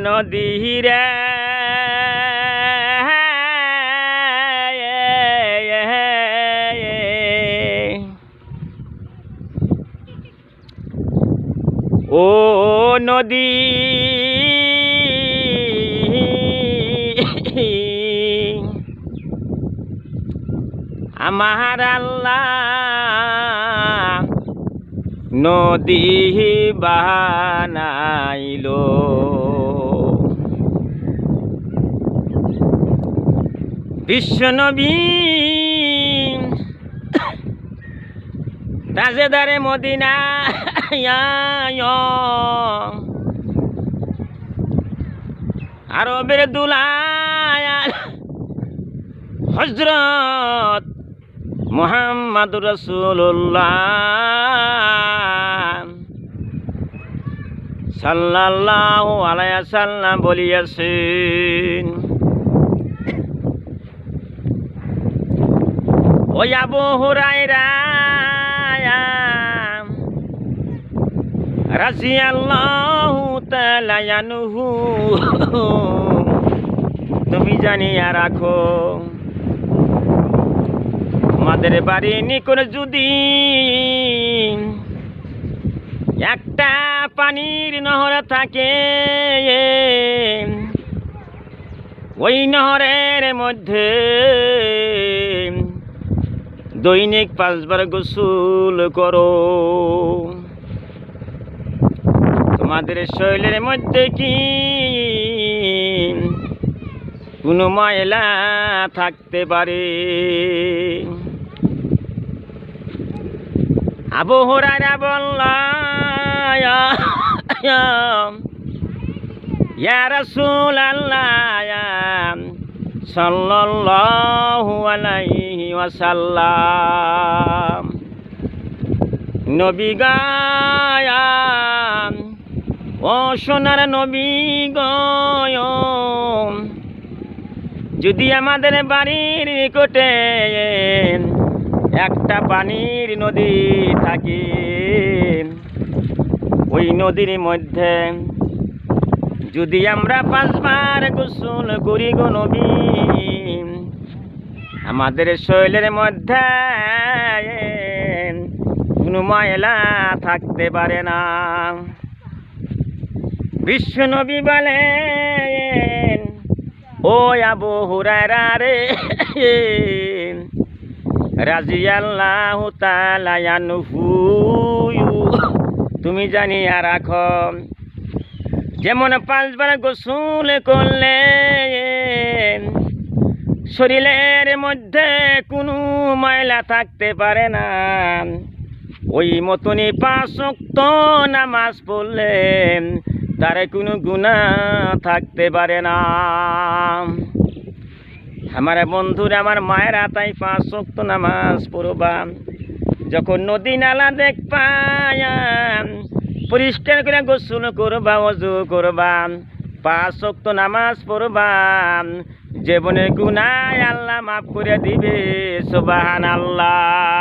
নদী রে ও নদী আমার আল্লাহ নদী বানাইলো বিশ্বনবী তাজেদারে মদিনা আরবের দুলায়া হযরত মুহাম্মদুর রাসূলুল্লাহ সাল্লাল্লাহু আলাইহি ওয়াসাল্লাম বলিয়াছেন, ও আবু হুরায়রা রাদিয়াল্লাহু তাআলা আনহু, তুমি জানিয়া রাখো তোমাদের বাড়ির নিকট যদি একটা পানির নহর থাকে, ওই নহরের মধ্যে দৈনিক 5 বার গোসল করো। তোমাদের শরীরের মধ্যে কি কোনো ময়লা থাকতে পারে? আবু হুরায়রা বলল, ইয়া রাসূলুল্লাহ সাল্লাল্লাহু আলাইহি ওয়াসাল্লাম, নবী গায়া ও সোনার নবী গয়, যদি আমাদের বাড়ির নিকটে একটা পানির নদী থাকে, ওই নদীর মধ্যে যদি আমরা 5 বার গোসল করি গো নবী, আমাদের শরীরের মধ্যে কোনো ময়লা থাকতে পারে না। বিশ্বনবী বলেন, ও আবু হুরায়রা রে রাদিয়াল্লাহু তাআলা আনহু, তুমি জানিয়া রাখো যেমন 5 বার গোসল করলে শরীরের মধ্যে কোনো ময়লা থাকতে পারে না, ওই মতনই 5 ওয়াক্ত নামাজ পড়লে তার কোনো গুনাহ থাকতে পারে না। আমার বন্ধুরা, আমার মায়েরা, তাই 5 ওয়াক্ত নামাজ পড়বা। যখন নদী নালা দেখবা পরিষ্কার করে গোসল করবা, ওযু করবা, 5 ওয়াক্ত নামাজ পড়বা, জীবনের গুনাহ আল্লাহ মাফ করে দিবে। সুবহানাল্লাহ।